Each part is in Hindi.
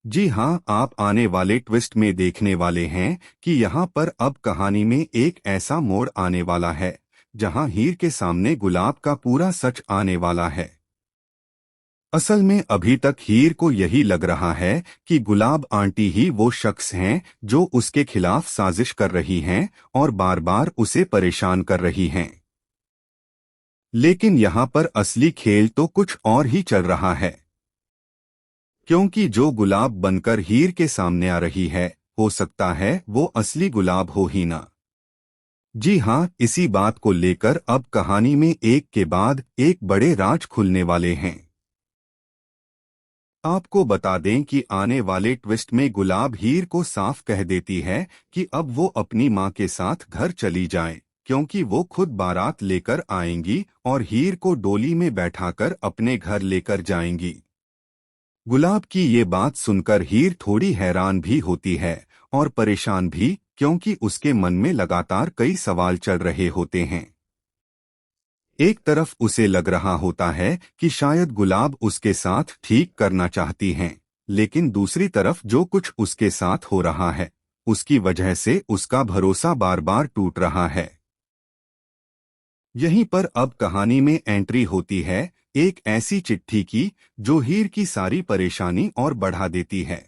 जी हाँ, आप आने वाले ट्विस्ट में देखने वाले हैं कि यहाँ पर अब कहानी में एक ऐसा मोड़ आने वाला है जहाँ हीर के सामने गुलाब का पूरा सच आने वाला है। असल में अभी तक हीर को यही लग रहा है कि गुलाब आंटी ही वो शख्स हैं जो उसके खिलाफ साजिश कर रही हैं और बार बार उसे परेशान कर रही हैं। लेकिन यहाँ पर असली खेल तो कुछ और ही चल रहा है, क्योंकि जो गुलाब बनकर हीर के सामने आ रही है, हो सकता है वो असली गुलाब हो ही ना। जी हाँ, इसी बात को लेकर अब कहानी में एक के बाद एक बड़े राज खुलने वाले हैं। आपको बता दें कि आने वाले ट्विस्ट में गुलाब हीर को साफ कह देती है कि अब वो अपनी माँ के साथ घर चली जाए, क्योंकि वो खुद बारात लेकर आएंगी और हीर को डोली में बैठाकर अपने घर लेकर जाएंगी। गुलाब की ये बात सुनकर हीर थोड़ी हैरान भी होती है और परेशान भी, क्योंकि उसके मन में लगातार कई सवाल चल रहे होते हैं। एक तरफ उसे लग रहा होता है कि शायद गुलाब उसके साथ ठीक करना चाहती हैं, लेकिन दूसरी तरफ जो कुछ उसके साथ हो रहा है, उसकी वजह से उसका भरोसा बार बार टूट रहा है। यहीं पर अब कहानी में एंट्री होती है एक ऐसी चिट्ठी की जो हीर की सारी परेशानी और बढ़ा देती है।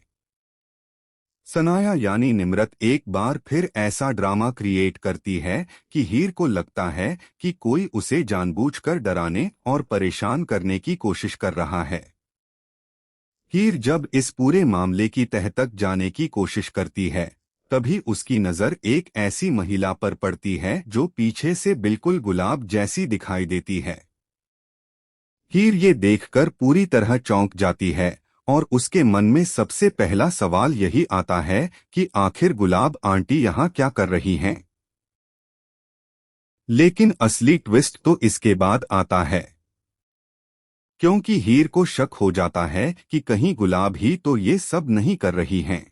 सनाया यानी निम्रत एक बार फिर ऐसा ड्रामा क्रिएट करती है कि हीर को लगता है कि कोई उसे जानबूझकर डराने और परेशान करने की कोशिश कर रहा है। हीर जब इस पूरे मामले की तह तक जाने की कोशिश करती है, तभी उसकी नज़र एक ऐसी महिला पर पड़ती है जो पीछे से बिल्कुल गुलाब जैसी दिखाई देती है। हीर ये देखकर पूरी तरह चौंक जाती है और उसके मन में सबसे पहला सवाल यही आता है कि आखिर गुलाब आंटी यहाँ क्या कर रही हैं। लेकिन असली ट्विस्ट तो इसके बाद आता है, क्योंकि हीर को शक हो जाता है कि कहीं गुलाब ही तो ये सब नहीं कर रही हैं।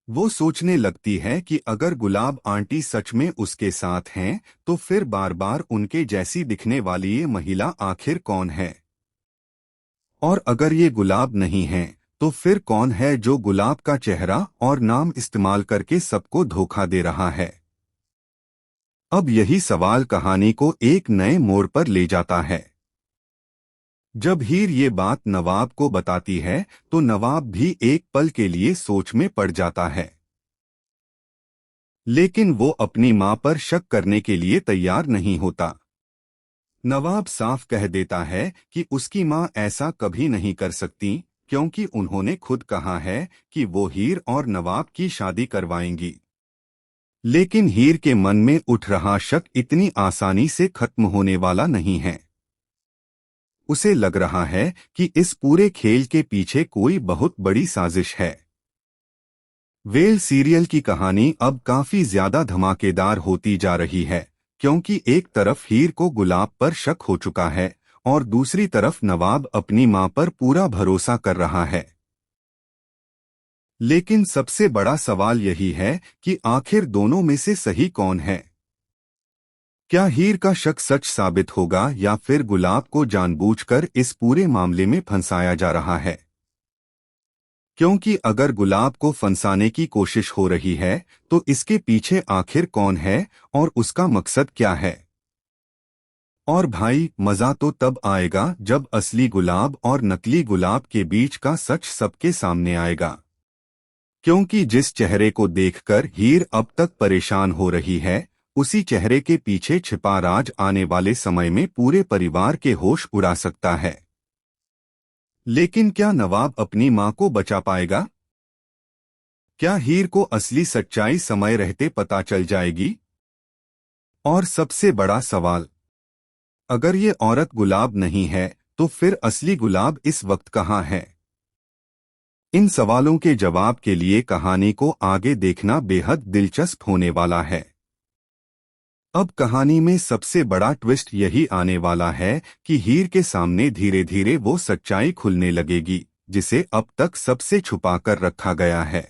वो सोचने लगती है कि अगर गुलाब आंटी सच में उसके साथ हैं, तो फिर बार बार उनके जैसी दिखने वाली ये महिला आखिर कौन है। और अगर ये गुलाब नहीं है, तो फिर कौन है जो गुलाब का चेहरा और नाम इस्तेमाल करके सबको धोखा दे रहा है। अब यही सवाल कहानी को एक नए मोड़ पर ले जाता है। जब हीर ये बात नवाब को बताती है, तो नवाब भी एक पल के लिए सोच में पड़ जाता है, लेकिन वो अपनी मां पर शक करने के लिए तैयार नहीं होता। नवाब साफ कह देता है कि उसकी मां ऐसा कभी नहीं कर सकती, क्योंकि उन्होंने खुद कहा है कि वो हीर और नवाब की शादी करवाएंगी। लेकिन हीर के मन में उठ रहा शक इतनी आसानी से खत्म होने वाला नहीं है। उसे लग रहा है कि इस पूरे खेल के पीछे कोई बहुत बड़ी साजिश है। वेल सीरियल की कहानी अब काफी ज्यादा धमाकेदार होती जा रही है, क्योंकि एक तरफ हीर को गुलाब पर शक हो चुका है और दूसरी तरफ नवाब अपनी मां पर पूरा भरोसा कर रहा है। लेकिन सबसे बड़ा सवाल यही है कि आखिर दोनों में से सही कौन है। क्या हीर का शक सच साबित होगा या फिर गुलाब को जानबूझकर इस पूरे मामले में फंसाया जा रहा है। क्योंकि अगर गुलाब को फंसाने की कोशिश हो रही है, तो इसके पीछे आखिर कौन है और उसका मकसद क्या है। और भाई, मजा तो तब आएगा जब असली गुलाब और नकली गुलाब के बीच का सच सबके सामने आएगा। क्योंकि जिस चेहरे को देखकर हीर अब तक परेशान हो रही है, उसी चेहरे के पीछे छिपा राज आने वाले समय में पूरे परिवार के होश उड़ा सकता है। लेकिन क्या नवाब अपनी मां को बचा पाएगा? क्या हीर को असली सच्चाई समय रहते पता चल जाएगी? और सबसे बड़ा सवाल, अगर ये औरत गुलाब नहीं है, तो फिर असली गुलाब इस वक्त कहाँ है? इन सवालों के जवाब के लिए कहानी को आगे देखना बेहद दिलचस्प होने वाला है। अब कहानी में सबसे बड़ा ट्विस्ट यही आने वाला है कि हीर के सामने धीरे धीरे वो सच्चाई खुलने लगेगी जिसे अब तक सबसे छुपा कर रखा गया है।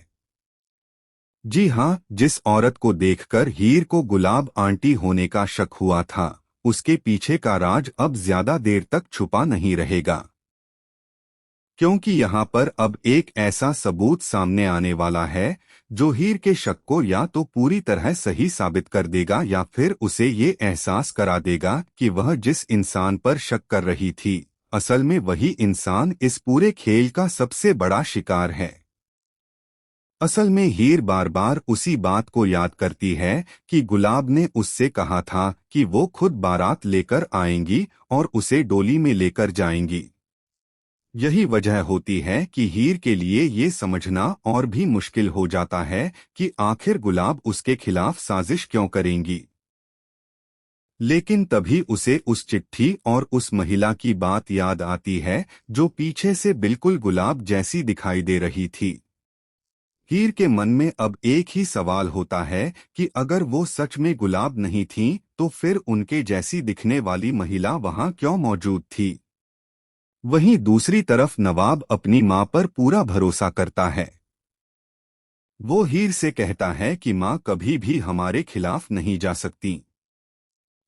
जी हाँ, जिस औरत को देखकर हीर को गुलाब आंटी होने का शक हुआ था, उसके पीछे का राज अब ज्यादा देर तक छुपा नहीं रहेगा। क्योंकि यहाँ पर अब एक ऐसा सबूत सामने आने वाला है जो हीर के शक को या तो पूरी तरह सही साबित कर देगा या फिर उसे ये एहसास करा देगा कि वह जिस इंसान पर शक कर रही थी असल में वही इंसान इस पूरे खेल का सबसे बड़ा शिकार है। असल में हीर बार बार उसी बात को याद करती है कि गुलाब ने उससे कहा था कि वो खुद बारात लेकर आएंगी और उसे डोली में लेकर जाएंगी। यही वजह होती है कि हीर के लिए ये समझना और भी मुश्किल हो जाता है कि आखिर गुलाब उसके खिलाफ साजिश क्यों करेंगी। लेकिन तभी उसे उस चिट्ठी और उस महिला की बात याद आती है जो पीछे से बिल्कुल गुलाब जैसी दिखाई दे रही थी। हीर के मन में अब एक ही सवाल होता है कि अगर वो सच में गुलाब नहीं थीं, तो फिर उनके जैसी दिखने वाली महिला वहां क्यों मौजूद थी। वहीं दूसरी तरफ नवाब अपनी मां पर पूरा भरोसा करता है। वो हीर से कहता है कि मां कभी भी हमारे खिलाफ नहीं जा सकती।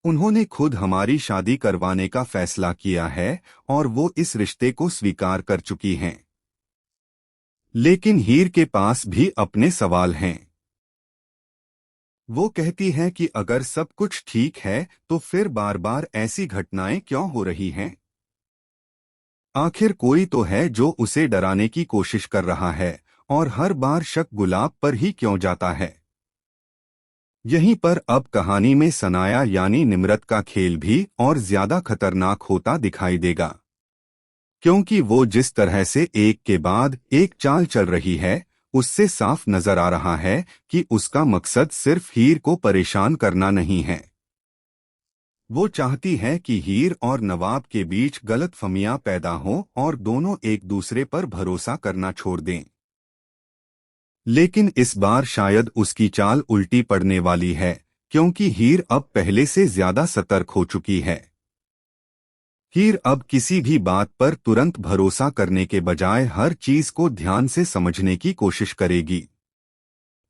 उन्होंने खुद हमारी शादी करवाने का फैसला किया है और वो इस रिश्ते को स्वीकार कर चुकी हैं। लेकिन हीर के पास भी अपने सवाल हैं। वो कहती है कि अगर सब कुछ ठीक है तो फिर बार बार ऐसी घटनाएं क्यों हो रही हैं? आखिर कोई तो है जो उसे डराने की कोशिश कर रहा है और हर बार शक गुलाब पर ही क्यों जाता है। यहीं पर अब कहानी में सनाया यानी निम्रत का खेल भी और ज्यादा खतरनाक होता दिखाई देगा, क्योंकि वो जिस तरह से एक के बाद एक चाल चल रही है उससे साफ नजर आ रहा है कि उसका मकसद सिर्फ हीर को परेशान करना नहीं है। वो चाहती है कि हीर और नवाब के बीच गलतफहमियां पैदा हों और दोनों एक दूसरे पर भरोसा करना छोड़ दें। लेकिन इस बार शायद उसकी चाल उल्टी पड़ने वाली है, क्योंकि हीर अब पहले से ज्यादा सतर्क हो चुकी है। हीर अब किसी भी बात पर तुरंत भरोसा करने के बजाय हर चीज को ध्यान से समझने की कोशिश करेगी।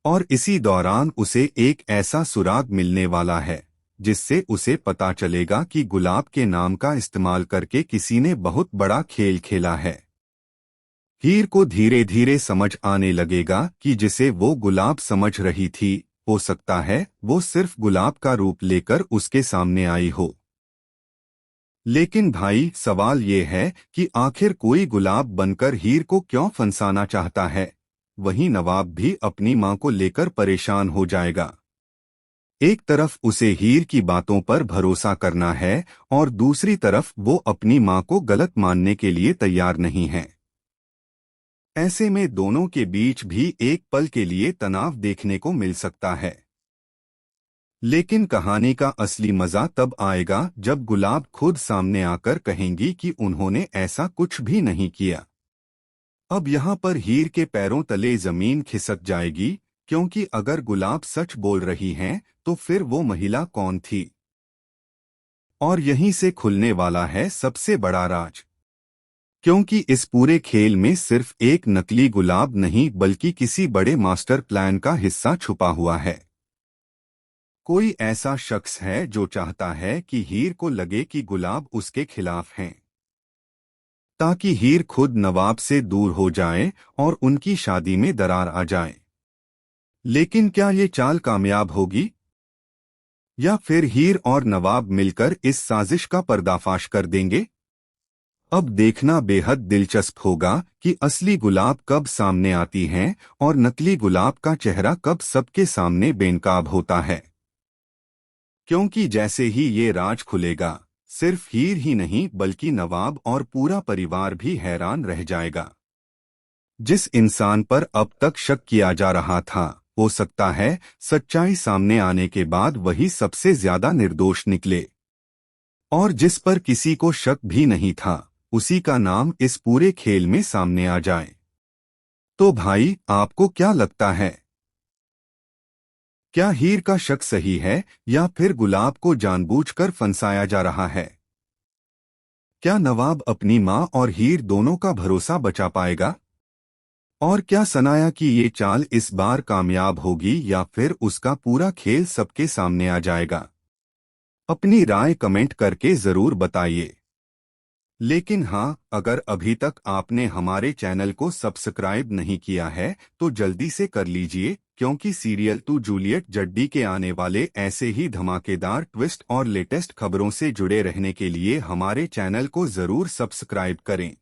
और इसी दौरान उसे एक ऐसा सुराग मिलने वाला है जिससे उसे पता चलेगा कि गुलाब के नाम का इस्तेमाल करके किसी ने बहुत बड़ा खेल खेला है। हीर को धीरे धीरे समझ आने लगेगा कि जिसे वो गुलाब समझ रही थी, हो सकता है वो सिर्फ गुलाब का रूप लेकर उसके सामने आई हो। लेकिन भाई सवाल ये है कि आखिर कोई गुलाब बनकर हीर को क्यों फंसाना चाहता है। वहीं नवाब भी अपनी मां को लेकर परेशान हो जाएगा। एक तरफ उसे हीर की बातों पर भरोसा करना है और दूसरी तरफ वो अपनी मां को गलत मानने के लिए तैयार नहीं है। ऐसे में दोनों के बीच भी एक पल के लिए तनाव देखने को मिल सकता है। लेकिन कहानी का असली मजा तब आएगा जब गुलाब खुद सामने आकर कहेंगी कि उन्होंने ऐसा कुछ भी नहीं किया। अब यहाँ पर हीर के पैरों तले जमीन खिसक जाएगी, क्योंकि अगर गुलाब सच बोल रही हैं, तो फिर वो महिला कौन थी। और यहीं से खुलने वाला है सबसे बड़ा राज, क्योंकि इस पूरे खेल में सिर्फ एक नकली गुलाब नहीं बल्कि किसी बड़े मास्टर प्लान का हिस्सा छुपा हुआ है। कोई ऐसा शख्स है जो चाहता है कि हीर को लगे कि गुलाब उसके खिलाफ हैं, ताकि हीर खुद नवाब से दूर हो जाए और उनकी शादी में दरार आ जाए। लेकिन क्या ये चाल कामयाब होगी, या फिर हीर और नवाब मिलकर इस साजिश का पर्दाफाश कर देंगे? अब देखना बेहद दिलचस्प होगा कि असली गुलाब कब सामने आती हैं और नकली गुलाब का चेहरा कब सबके सामने बेनकाब होता है। क्योंकि जैसे ही ये राज खुलेगा, सिर्फ हीर ही नहीं बल्कि नवाब और पूरा परिवार भी हैरान रह जाएगा। जिस इंसान पर अब तक शक किया जा रहा था, हो सकता है सच्चाई सामने आने के बाद वही सबसे ज्यादा निर्दोष निकले। और जिस पर किसी को शक भी नहीं था, उसी का नाम इस पूरे खेल में सामने आ जाए। तो भाई आपको क्या लगता है, क्या हीर का शक सही है या फिर गुलाब को जानबूझकर फंसाया जा रहा है? क्या नवाब अपनी मां और हीर दोनों का भरोसा बचा पाएगा? और क्या सनाया की ये चाल इस बार कामयाब होगी या फिर उसका पूरा खेल सबके सामने आ जाएगा? अपनी राय कमेंट करके जरूर बताइए। लेकिन हाँ, अगर अभी तक आपने हमारे चैनल को सब्सक्राइब नहीं किया है तो जल्दी से कर लीजिए, क्योंकि सीरियल टू जूलियट जड्डी के आने वाले ऐसे ही धमाकेदार ट्विस्ट और लेटेस्ट खबरों से जुड़े रहने के लिए हमारे चैनल को जरूर सब्सक्राइब करें।